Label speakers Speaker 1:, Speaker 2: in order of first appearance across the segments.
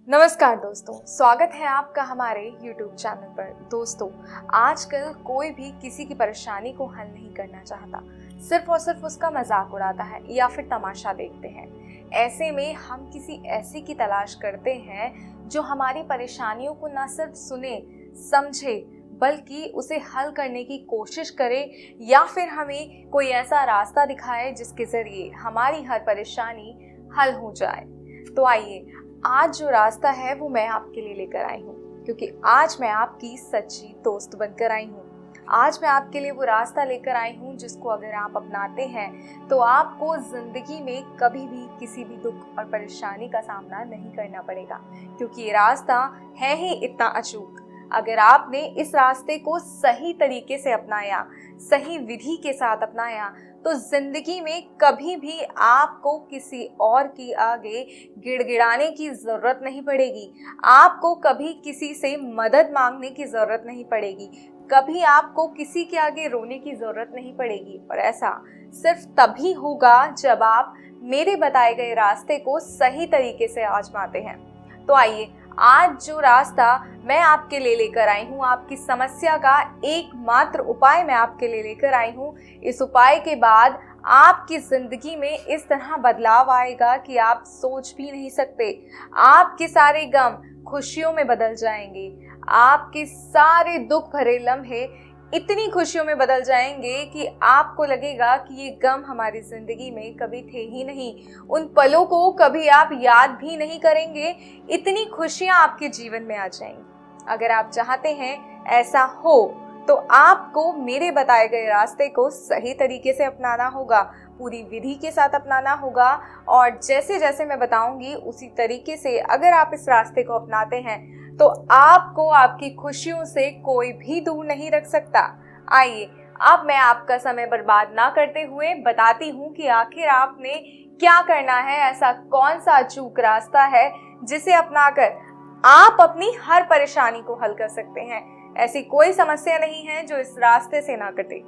Speaker 1: नमस्कार दोस्तों, स्वागत है आपका हमारे YouTube चैनल पर। दोस्तों, आजकल कोई भी किसी की परेशानी को हल नहीं करना चाहता, सिर्फ और सिर्फ उसका मजाक उड़ाता है या फिर तमाशा देखते हैं। ऐसे में हम किसी ऐसे की तलाश करते हैं जो हमारी परेशानियों को न सिर्फ सुने, समझे, बल्कि उसे हल करने की कोशिश करे या फिर हमें कोई ऐसा रास्ता दिखाए जिसके ज़रिए हमारी हर परेशानी हल हो जाए। तो आइए, आज जो रास्ता है वो मैं आपके लिए लेकर आई हूँ, क्योंकि आज मैं आपकी सच्ची दोस्त बनकर आई हूँ। आज मैं आपके लिए वो रास्ता लेकर आई हूँ जिसको अगर आप अपनाते हैं तो आपको ज़िंदगी में कभी भी किसी भी दुख और परेशानी का सामना नहीं करना पड़ेगा, क्योंकि ये रास्ता है ही इतना अचूक। अगर आपने इस रास्ते को सही तरीके से अपनाया, सही विधि के साथ अपनाया, तो जिंदगी में कभी भी आपको किसी और की आगे गिड़गिड़ाने की ज़रूरत नहीं पड़ेगी। आपको कभी किसी से मदद मांगने की ज़रूरत नहीं पड़ेगी। कभी आपको किसी के आगे रोने की ज़रूरत नहीं पड़ेगी। और ऐसा सिर्फ तभी होगा जब आप मेरे बताए गए रास्ते को सही तरीके से आजमाते हैं। तो आइए, आज जो रास्ता मैं आपके लिए लेकर आई हूँ, आपकी समस्या का एकमात्र उपाय मैं आपके लिए लेकर आई हूँ। इस उपाय के बाद आपकी ज़िंदगी में इस तरह बदलाव आएगा कि आप सोच भी नहीं सकते। आपके सारे गम खुशियों में बदल जाएंगे। आपके सारे दुख भरे लम्हे इतनी खुशियों में बदल जाएंगे कि आपको लगेगा कि ये गम हमारी ज़िंदगी में कभी थे ही नहीं। उन पलों को कभी आप याद भी नहीं करेंगे। इतनी खुशियाँ आपके जीवन में आ जाएंगी। अगर आप चाहते हैं ऐसा हो तो आपको मेरे बताए गए रास्ते को सही तरीके से अपनाना होगा, पूरी विधि के साथ अपनाना होगा। और जैसे जैसे मैं बताऊंगी उसी तरीके से अगर आप इस रास्ते को अपनाते हैं तो आपको आपकी खुशियों से कोई भी दूर नहीं रख सकता। आइए, अब मैं आपका समय बर्बाद ना करते हुए बताती हूँ कि आखिर आपने क्या करना है। ऐसा कौन सा अचूक रास्ता है जिसे अपनाकर आप अपनी हर परेशानी को हल कर सकते हैं। ऐसी कोई समस्या नहीं है जो इस रास्ते से ना कटे।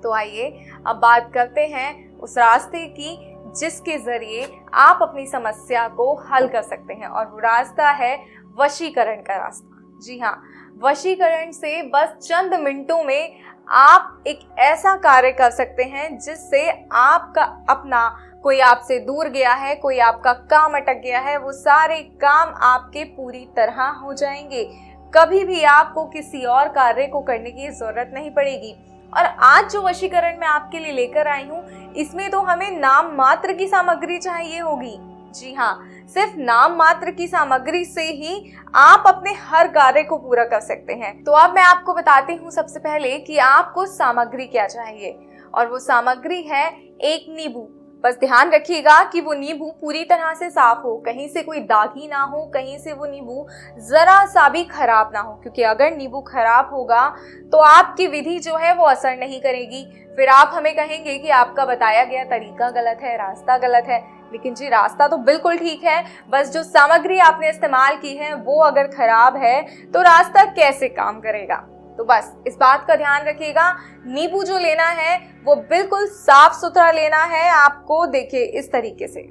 Speaker 1: तो आइए, अब बात करते हैं उस रास्ते की जिसके जरिए आप अपनी समस्या को हल कर सकते हैं। और वो रास्ता है वशीकरण का रास्ता। जी हाँ, वशीकरण से बस चंद मिनटों में आप एक ऐसा कार्य कर सकते हैं जिससे आपका अपना कोई आपसे दूर गया है, कोई आपका काम अटक गया है, वो सारे काम आपके पूरी तरह हो जाएंगे। कभी भी आपको किसी और कार्य को करने की जरूरत नहीं पड़ेगी। और आज जो वशीकरण मैं आपके लिए लेकर आई हूँ, इसमें तो हमें नाम मात्र की सामग्री चाहिए होगी। जी हाँ, सिर्फ नाम मात्र की सामग्री से ही आप अपने हर कार्य को पूरा कर सकते हैं। तो अब मैं आपको बताती हूँ सबसे पहले कि आपको सामग्री क्या चाहिए। और वो सामग्री है एक नींबू। बस ध्यान रखिएगा कि वो नींबू पूरी तरह से साफ हो, कहीं से कोई दागी ना हो, कहीं से वो नींबू जरा सा भी खराब ना हो, क्योंकि अगर नींबू खराब होगा तो आपकी विधि जो है वो असर नहीं करेगी। फिर आप हमें कहेंगे कि आपका बताया गया तरीका गलत है, रास्ता गलत है। लेकिन जी, रास्ता तो बिल्कुल ठीक है, बस जो सामग्री आपने इस्तेमाल की है वो अगर खराब है तो रास्ता कैसे काम करेगा। तो बस इस बात का ध्यान रखिएगा। नींबू जो लेना है वो बिल्कुल साफ सुथरा लेना है आपको। देखिए, इस तरीके से,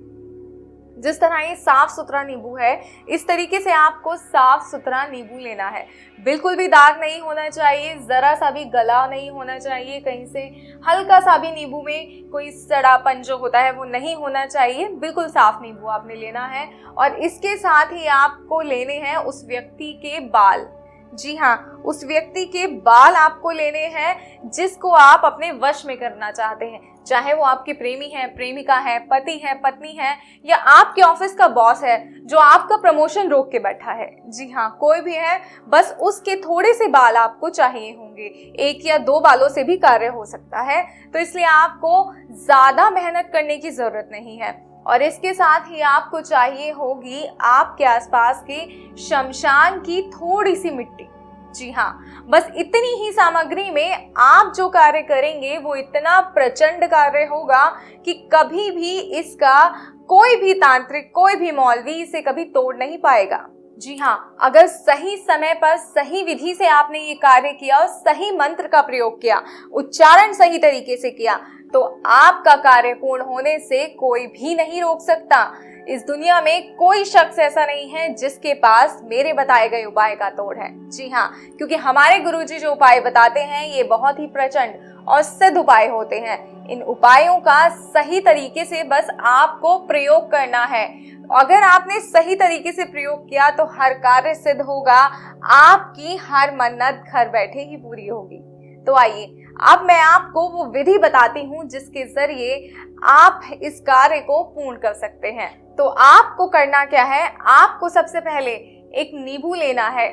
Speaker 1: जिस तरह ये साफ सुथरा नींबू है, इस तरीके से आपको साफ सुथरा नींबू लेना है। बिल्कुल भी दाग नहीं होना चाहिए, जरा सा भी गला नहीं होना चाहिए, कहीं से हल्का सा भी नींबू में कोई सड़ापन जो होता है वो नहीं होना चाहिए। बिल्कुल साफ नींबू आपने लेना है। और इसके साथ ही आपको लेने हैं उस व्यक्ति के बाल। जी हाँ, उस व्यक्ति के बाल आपको लेने हैं जिसको आप अपने वश में करना चाहते हैं। चाहे वो आपके प्रेमी है, प्रेमिका है, पति है, पत्नी है, या आपके ऑफिस का बॉस है जो आपका प्रमोशन रोक के बैठा है। जी हाँ, कोई भी है, बस उसके थोड़े से बाल आपको चाहिए होंगे। एक या दो बालों से भी कार्य हो सकता है, तो इसलिए आपको ज़्यादा मेहनत करने की ज़रूरत नहीं है। और इसके साथ ही आपको चाहिए होगी आपके आसपास के शमशान की थोड़ी सी मिट्टी। जी हाँ, बस इतनी ही सामग्री में आप जो कार्य करेंगे वो इतना प्रचंड कार्य होगा कि कभी भी इसका कोई भी तांत्रिक, कोई भी मौलवी इसे कभी तोड़ नहीं पाएगा। जी हाँ, अगर सही समय पर सही विधि से आपने ये कार्य किया और सही मंत्र का प्रयोग किया, उच्चारण सही तरीके से किया, तो आपका कार्य पूर्ण होने से कोई भी नहीं रोक सकता। इस दुनिया में कोई शख्स ऐसा नहीं है जिसके पास मेरे बताए गए उपाय का तोड़ है। जी हाँ, क्योंकि हमारे गुरुजी जो उपाय बताते हैं ये बहुत ही प्रचंड और सिद्ध उपाय होते हैं। इन उपायों का सही तरीके से बस आपको प्रयोग करना है। अगर आपने सही तरीके से प्रयोग किया तो हर कार्य सिद्ध होगा, आपकी हर मन्नत घर बैठे ही पूरी होगी। तो आइए अब मैं आपको वो विधि बताती हूँ जिसके जरिए आप इस कार्य को पूर्ण कर सकते हैं। तो आपको करना क्या है, आपको सबसे पहले एक नींबू लेना है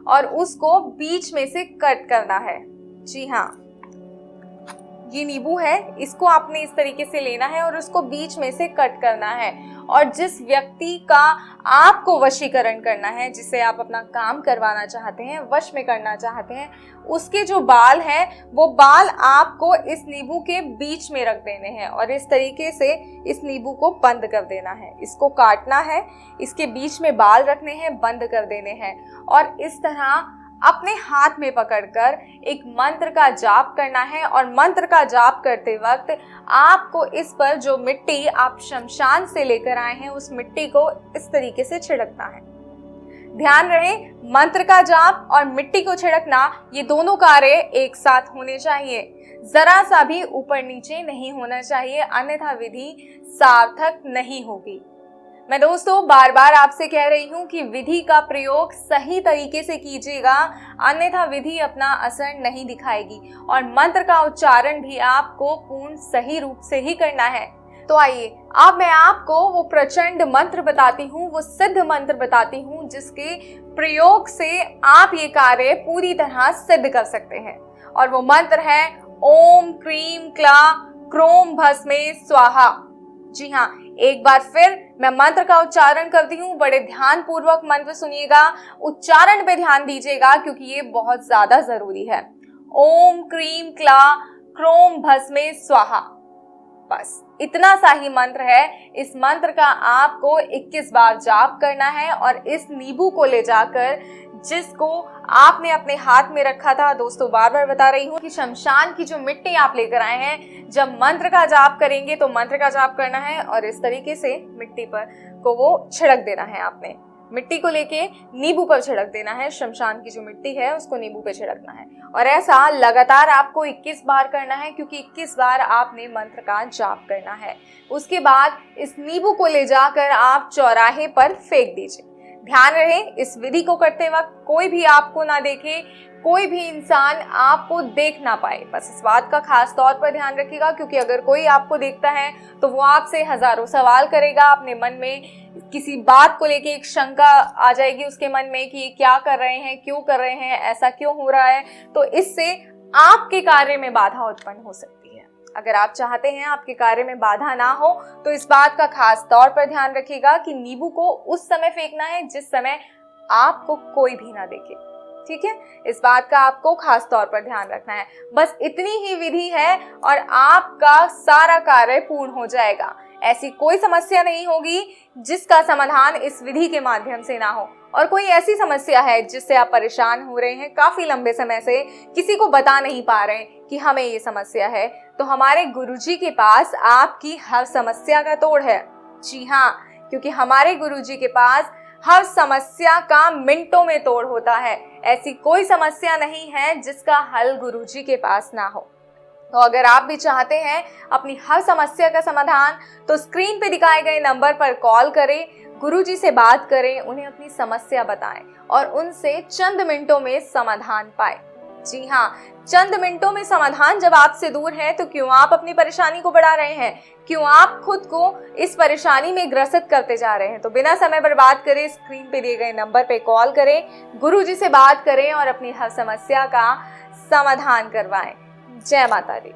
Speaker 1: और उसको बीच में से कट करना है। जी हाँ, ये नींबू है, इसको आपने इस तरीके से लेना है और उसको बीच में से कट करना है। और जिस व्यक्ति का आपको वशीकरण करना है, जिसे आप अपना काम करवाना चाहते हैं, वश में करना चाहते हैं, उसके जो बाल हैं वो बाल आपको इस नींबू के बीच में रख देने हैं और इस तरीके से इस नींबू को बंद कर देना है। इसको काटना है, इसके बीच में बाल रखने हैं, बंद कर देने हैं और इस तरह अपने हाथ में पकड़कर एक मंत्र का जाप करना है। और मंत्र का जाप करते वक्त आपको इस पर जो मिट्टी आप शमशान से लेकर आए हैं उस मिट्टी को इस तरीके से छिड़कना है। ध्यान रहे, मंत्र का जाप और मिट्टी को छिड़कना ये दोनों कार्य एक साथ होने चाहिए, जरा सा भी ऊपर नीचे नहीं होना चाहिए, अन्यथा विधि सार्थक नहीं होगी। मैं दोस्तों बार बार आपसे कह रही हूँ कि विधि का प्रयोग सही तरीके से कीजिएगा, अन्यथा विधि अपना असर नहीं दिखाएगी और मंत्र का उच्चारण भी आपको पूर्ण सही रूप से ही करना है। तो आइए अब मैं आपको वो प्रचंड मंत्र बताती हूँ, वो सिद्ध मंत्र बताती हूँ जिसके प्रयोग से आप ये कार्य पूरी तरह सिद्ध कर सकते हैं। और वो मंत्र है ओम क्रीम क्ला क्रोम भस्मे स्वाहा। जी हाँ, एक बार फिर मैं मंत्र का उच्चारण करती हूँ, बड़े ध्यान पूर्वक मंत्र सुनिएगा, उच्चारण पे ध्यान दीजिएगा क्योंकि ये बहुत ज्यादा जरूरी है। ओम क्रीम क्ला क्रोम भस्मे स्वाहा, बस इतना सा ही मंत्र है। इस मंत्र का आपको 21 बार जाप करना है और इस नींबू को ले जाकर जिसको आपने अपने हाथ में रखा था, दोस्तों बार बार बता रही हूँ कि शमशान की जो मिट्टी आप लेकर आए हैं, जब मंत्र का जाप करेंगे तो मंत्र का जाप करना है और इस तरीके से मिट्टी पर को वो छिड़क देना है। आपने मिट्टी को लेके नींबू पर छिड़क देना है, शमशान की जो मिट्टी है उसको नींबू पे छिड़कना है और ऐसा लगातार आपको 21 बार करना है क्योंकि 21 बार आपने मंत्र का जाप करना है। उसके बाद इस नींबू को ले जाकर आप चौराहे पर फेंक दीजिए। ध्यान रहे, इस विधि को करते वक्त कोई भी आपको ना देखे, कोई भी इंसान आपको देख ना पाए। बस इस बात का खास तौर पर ध्यान रखिएगा क्योंकि अगर कोई आपको देखता है तो वो आपसे हजारों सवाल करेगा। अपने मन में किसी बात को लेके एक शंका आ जाएगी उसके मन में कि ये क्या कर रहे हैं, क्यों कर रहे हैं, ऐसा क्यों हो रहा है। तो इससे आपके कार्य में बाधा उत्पन्न हो सकती है। अगर आप चाहते हैं आपके कार्य में बाधा ना हो तो इस बात का खास तौर पर ध्यान रखिएगा कि नींबू को उस समय फेंकना है जिस समय आपको कोई भी ना देखे। ठीक है, इस बात का आपको खास तौर पर ध्यान रखना है। बस इतनी ही विधि है और आपका सारा कार्य पूर्ण हो जाएगा। ऐसी कोई समस्या नहीं होगी जिसका समाधान इस विधि के माध्यम से ना हो। और कोई ऐसी समस्या है जिससे आप परेशान हो रहे हैं, काफी लंबे समय से किसी को बता नहीं पा रहे हैं कि हमें ये समस्या है, तो हमारे गुरुजी के पास आपकी हर समस्या का तोड़ है। जी हाँ, क्योंकि हमारे गुरुजी के पास हर समस्या का मिनटों में तोड़ होता है। ऐसी कोई समस्या नहीं है जिसका हल गुरुजी के पास ना हो। तो अगर आप भी चाहते हैं अपनी हर समस्या का समाधान, तो स्क्रीन पे दिखाए गए नंबर पर कॉल करें, गुरुजी से बात करें, उन्हें अपनी समस्या बताएं और उनसे चंद मिनटों में समाधान पाएं। जी हाँ, चंद मिनटों में समाधान जब आपसे दूर है तो क्यों आप अपनी परेशानी को बढ़ा रहे हैं, क्यों आप खुद को इस परेशानी में ग्रसित करते जा रहे हैं। तो बिना समय बर्बाद करे स्क्रीन पे दिए गए नंबर पे कॉल करें, गुरुजी से बात करें और अपनी हर समस्या का समाधान करवाएं। जय माता दी।